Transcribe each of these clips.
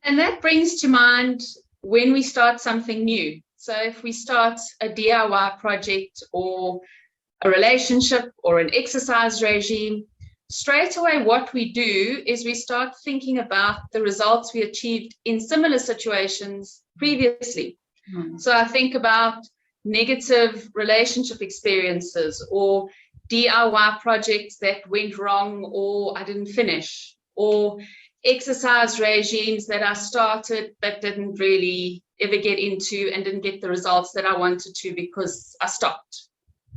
And that brings to mind when we start something new. So if we start a DIY project or a relationship or an exercise regime, straight away what we do is we start thinking about the results we achieved in similar situations previously. So I think about negative relationship experiences or DIY projects that went wrong or I didn't finish, or exercise regimes that I started that didn't really ever get into and didn't get the results that I wanted to because I stopped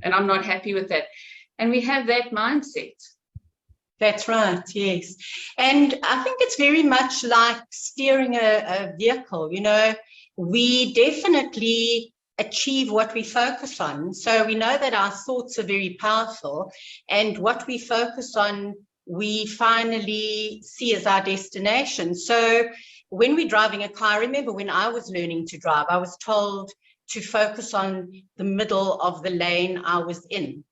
and I'm not happy with that. And we have that mindset. That's right, yes. And I think it's very much like steering a vehicle. You know, we definitely achieve what we focus on. So we know that our thoughts are very powerful, and what we focus on, we finally see as our destination. So when we're driving a car, I remember when I was learning to drive, I was told to focus on the middle of the lane I was in,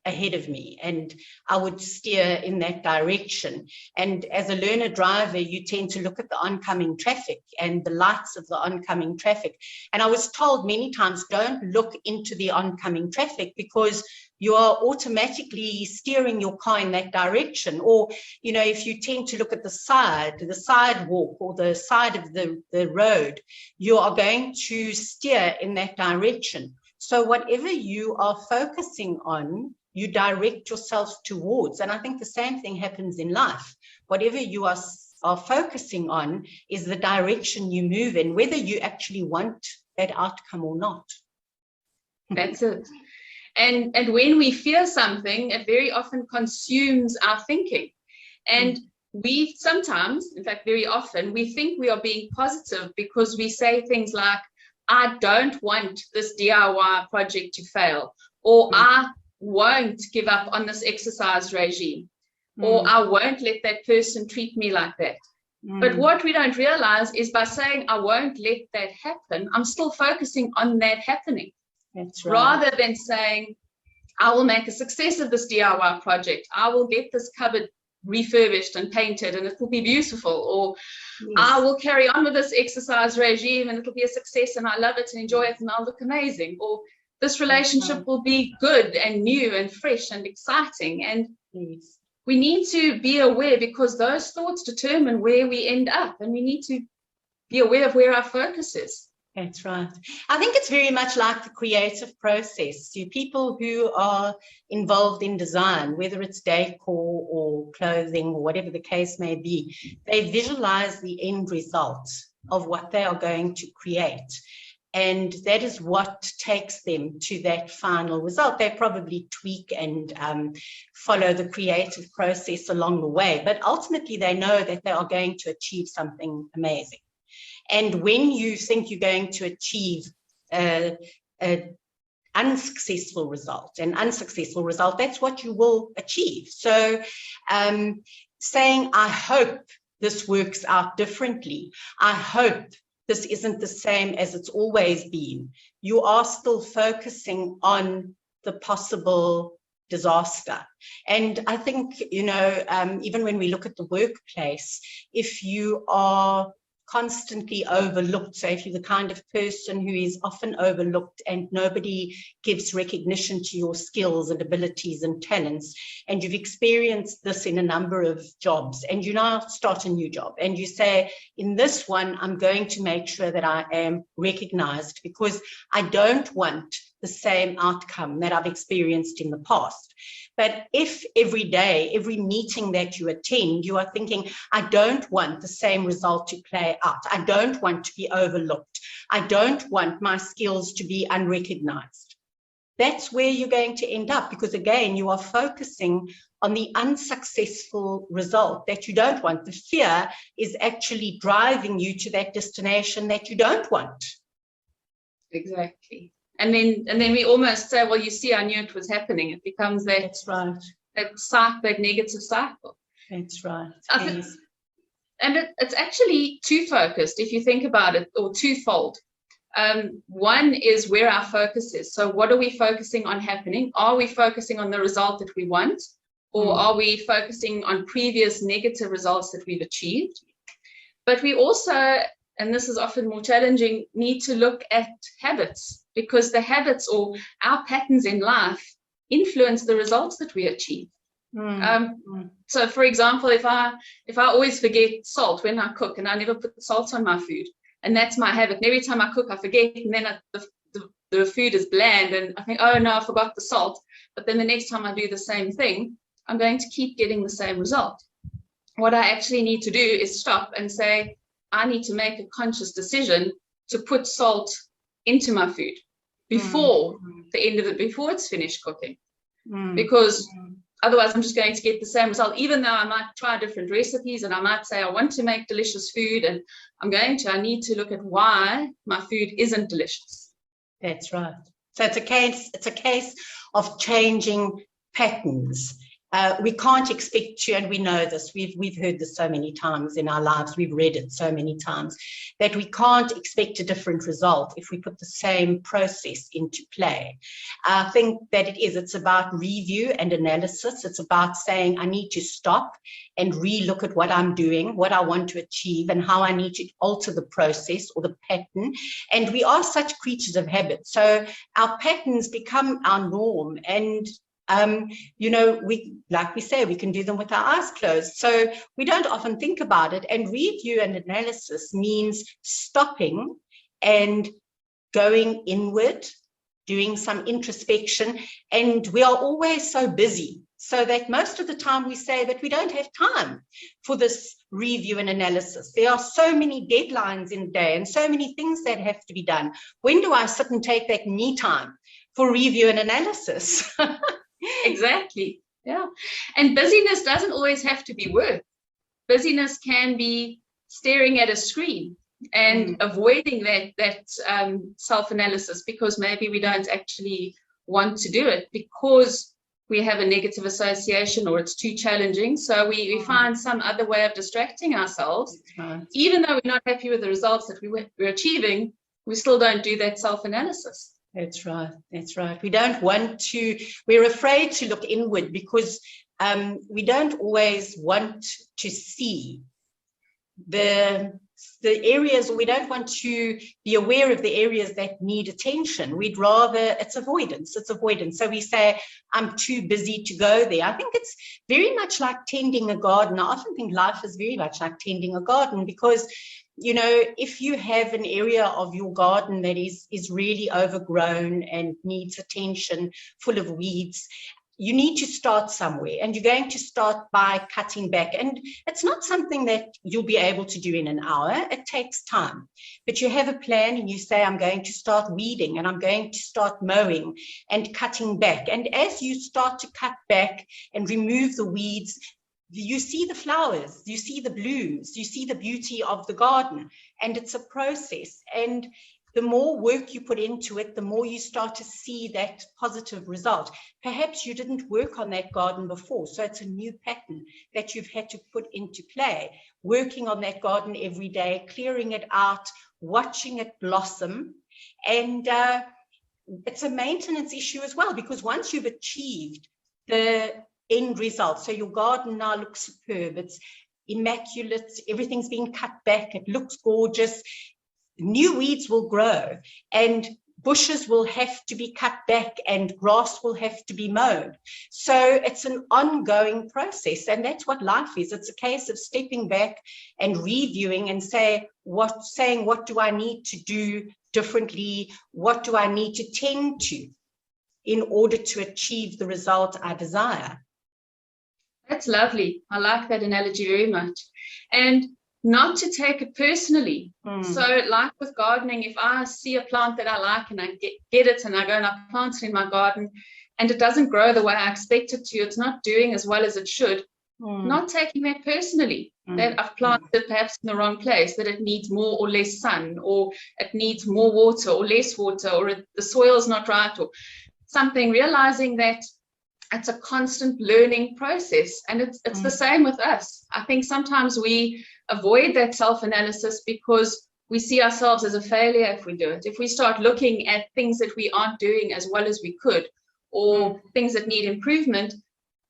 ahead of me, and I would steer in that direction. And as a learner driver, you tend to look at the oncoming traffic and the lights of the oncoming traffic. And I was told many times, don't look into the oncoming traffic because you are automatically steering your car in that direction. Or, you know, if you tend to look at the sidewalk or the side of the road, you are going to steer in that direction. So whatever you are focusing on, you direct yourself towards. And I think the same thing happens in life. Whatever you are focusing on is the direction you move in, whether you actually want that outcome or not. That's it. And when we fear something, it very often consumes our thinking. And we sometimes, in fact, very often, we think we are being positive because we say things like, I don't want this DIY project to fail, or I won't give up on this exercise regime, or I won't let that person treat me like that. But what we don't realize is by saying I won't let that happen, I'm still focusing on that happening. That's right. Rather than saying I will make a success of this DIY project, I will get this cupboard refurbished and painted and it will be beautiful, or I will carry on with this exercise regime and it'll be a success and I love it and enjoy it and I'll look amazing, or this relationship will be good and new and fresh and exciting. And we need to be aware, because those thoughts determine where we end up, and we need to be aware of where our focus is. That's right. I think it's very much like the creative process. You people who are involved in design, whether it's decor or clothing or whatever the case may be, they visualize the end result of what they are going to create. And that is what takes them to that final result. They probably tweak and follow the creative process along the way, but ultimately they know that they are going to achieve something amazing. And when you think you're going to achieve an unsuccessful result, that's what you will achieve. So saying, I hope this works out differently, I hope this isn't the same as it's always been, you are still focusing on the possible disaster. And I think, you know, even when we look at the workplace, if you are constantly overlooked, so if you're the kind of person who is often overlooked and nobody gives recognition to your skills and abilities and talents, and you've experienced this in a number of jobs, and you now start a new job and you say, in this one, I'm going to make sure that I am recognized because I don't want the same outcome that I've experienced in the past. But if every day, every meeting that you attend, you are thinking, I don't want the same result to play out. I don't want to be overlooked. I don't want my skills to be unrecognized. That's where you're going to end up, because again, you are focusing on the unsuccessful result that you don't want. The fear is actually driving you to that destination that you don't want. Exactly. And then we almost say, well, you see, I knew it was happening. It becomes that, that's right, that negative cycle. That's right. Yes. And it's actually too focused, if you think about it, or twofold. One is where our focus is. So what are we focusing on happening? Are we focusing on the result that we want? Or are we focusing on previous negative results that we've achieved? But we also, and this is often more challenging, need to look at habits, because the habits or our patterns in life influence the results that we achieve. So for example, if I always forget salt when I cook, and I never put salt on my food, and that's my habit, and every time I cook I forget, and then the food is bland and I think, oh no, I forgot the salt, but then the next time I do the same thing, I'm going to keep getting the same result. What I actually need to do is stop and say, I need to make a conscious decision to put salt into my food before the end of it, before it's finished cooking, because otherwise I'm just going to get the same result, even though I might try different recipes and I might say I want to make delicious food, and I need to look at why my food isn't delicious. That's right. So it's a case of changing patterns. We can't expect to, and we know this, we've heard this so many times in our lives, we've read it so many times, that we can't expect a different result if we put the same process into play. I think that it's about review and analysis. It's about saying, I need to stop and re-look at what I'm doing, what I want to achieve, and how I need to alter the process or the pattern. And we are such creatures of habit. So our patterns become our norm, and like we say, we can do them with our eyes closed. So we don't often think about it. And review and analysis means stopping and going inward, doing some introspection. And we are always so busy, so that most of the time we say that we don't have time for this review and analysis. There are so many deadlines in the day and so many things that have to be done. When do I sit and take that me time for review and analysis? Exactly. Yeah. And busyness doesn't always have to be work. Busyness can be staring at a screen and avoiding that self-analysis, because maybe we don't actually want to do it because we have a negative association or it's too challenging. So we find some other way of distracting ourselves. Even though we're not happy with the results that we're achieving, we still don't do that self-analysis. That's right. That's right. We're afraid to look inward because we don't always want to see the areas, or we don't want to be aware of the areas that need attention. We'd rather, it's avoidance. So we say, I'm too busy to go there. I think it's very much like tending a garden. I often think life is very much like tending a garden, because if you have an area of your garden that is really overgrown and needs attention, full of weeds, you need to start somewhere, and you're going to start by cutting back. And it's not something that you'll be able to do in an hour. It takes time. But you have a plan and you say, I'm going to start weeding and I'm going to start mowing and cutting back. And as you start to cut back and remove the weeds, you see the flowers, you see the blooms, you see the beauty of the garden, and it's a process. And the more work you put into it, the more you start to see that positive result. Perhaps you didn't work on that garden before, so it's a new pattern that you've had to put into play, working on that garden every day, clearing it out, watching it blossom. And it's a maintenance issue as well, because once you've achieved the end result, so your garden now looks superb, it's immaculate, everything's been cut back, it looks gorgeous, new weeds will grow and bushes will have to be cut back and grass will have to be mowed. So it's an ongoing process, and that's what life is. It's a case of stepping back and reviewing and saying, what do I need to do differently? What do I need to tend to in order to achieve the result I desire? That's lovely. I like that analogy very much. And not to take it personally. So like with gardening, if I see a plant that I like and I get it and I go and I plant it in my garden and it doesn't grow the way I expect it to, it's not doing as well as it should, not taking that personally, that I've planted it perhaps in the wrong place, that it needs more or less sun, or it needs more water or less water, or the soil's not right or something, realizing that it's a constant learning process. And it's the same with us. I think sometimes we avoid that self-analysis because we see ourselves as a failure if we do it. If we start looking at things that we aren't doing as well as we could, or things that need improvement,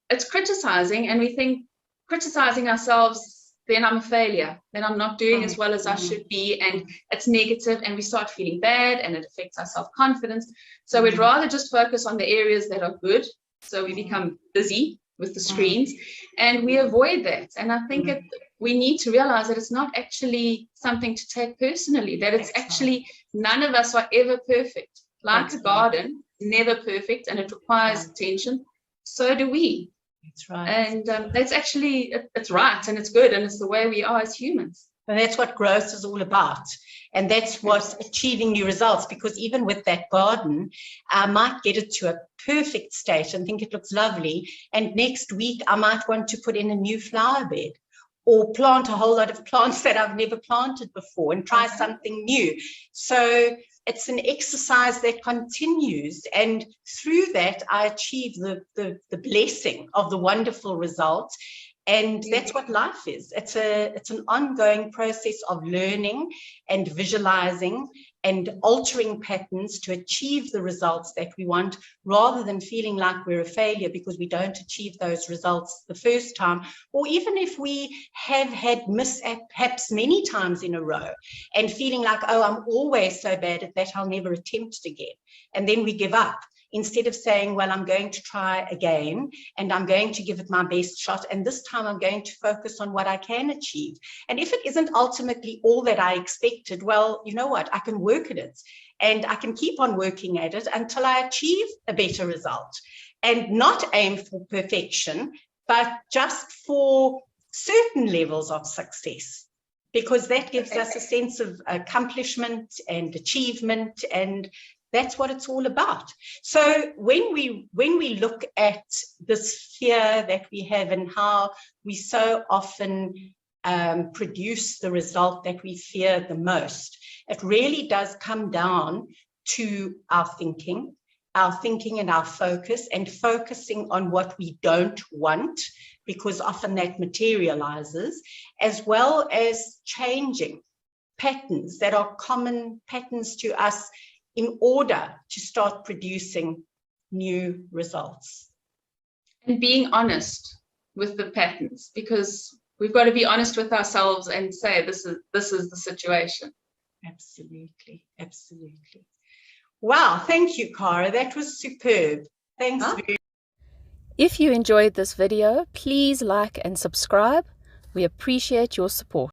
it's criticizing, and we think criticizing ourselves, then I'm a failure. Then I'm not doing as well as I should be, and it's negative, and we start feeling bad, and it affects our self-confidence. So we'd rather just focus on the areas that are good. So we become busy with the screens, and we avoid that. And I think we need to realize that it's not actually something to take personally, that it's actually, none of us are ever perfect. Like a garden, never perfect, and it requires attention. So do we. That's right. And that's actually, it's right, and it's good, and it's the way we are as humans. And that's what growth is all about. And that's what achieving new results, because even with that garden, I might get it to a perfect state and think it looks lovely. And next week, I might want to put in a new flower bed or plant a whole lot of plants that I've never planted before and try something new. So it's an exercise that continues. And through that, I achieve the blessing of the wonderful results. And that's what life is. It's an ongoing process of learning and visualizing and altering patterns to achieve the results that we want, rather than feeling like we're a failure because we don't achieve those results the first time, or even if we have had mishaps many times in a row and feeling like, oh, I'm always so bad at that, I'll never attempt it again. And then we give up. Instead of saying, well, I'm going to try again and I'm going to give it my best shot. And this time I'm going to focus on what I can achieve. And if it isn't ultimately all that I expected, well, you know what? I can work at it and I can keep on working at it until I achieve a better result, and not aim for perfection, but just for certain levels of success, because that gives us a sense of accomplishment and achievement, and that's what it's all about. So when we look at this fear that we have and how we so often produce the result that we fear the most, it really does come down to our thinking and our focus, and focusing on what we don't want, because often that materializes, as well as changing patterns that are common patterns to us in order to start producing new results. And being honest with the patterns, because we've got to be honest with ourselves and say, this is the situation. Absolutely, absolutely. Wow, thank you, Cara. That was superb. Thanks. If you enjoyed this video, please like and subscribe. We appreciate your support.